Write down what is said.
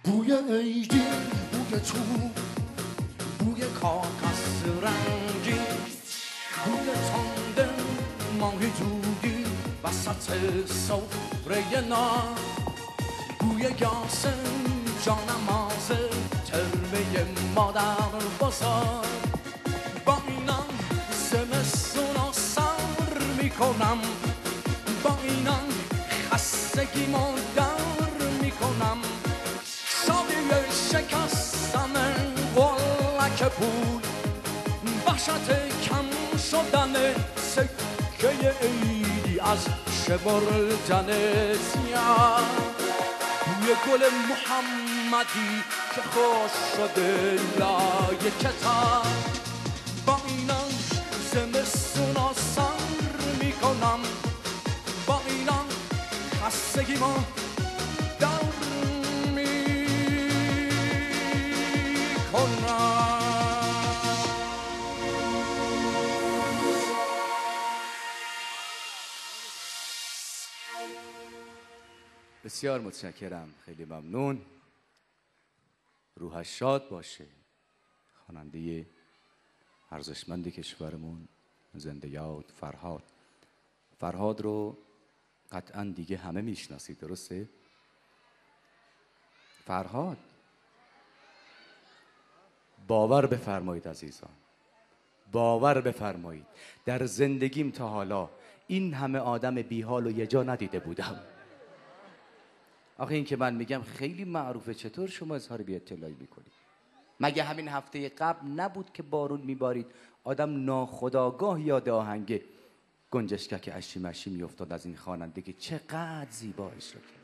بوی عیدی، بوی چوب، بوی کاغذ رنگی، بوی تنده ماهی جویی وسط سفره نان، بوی یاسم جانماز ترمه مادر بزرگ. با اینا زمستونو سر میکنم، با اینا خستگیمو در میکنم. سایه شکستن قلک پول، وحشت کم شدن سکه عیدی از شمردن سیاه. بوی گل محمدی که خوش شده لای کتاب. با اینا زمستونا سر میکنم، با اینا خستگیمو در بسیار متشکرم، خیلی ممنون. روحش شاد باشه. خواننده ارزشمند کشورمون، زنده یاد فرهاد. فرهاد رو قطعا دیگه همه میشناسید، درسته؟ فرهاد، باور بفرمایید عزیزان، باور بفرمایید در زندگیم تا حالا این همه آدم بیحال و یه جا ندیده بودم. آخه این که من میگم خیلی معروفه، چطور شما اظهار بی اطلاعی میکنید؟ مگه همین هفته قبل نبود که بارون میبارید آدم ناخودآگاه یاد آهنگ گنجشکک اشی مشی میافتاد از این خواننده که چقدر زیبا اجرا کرد.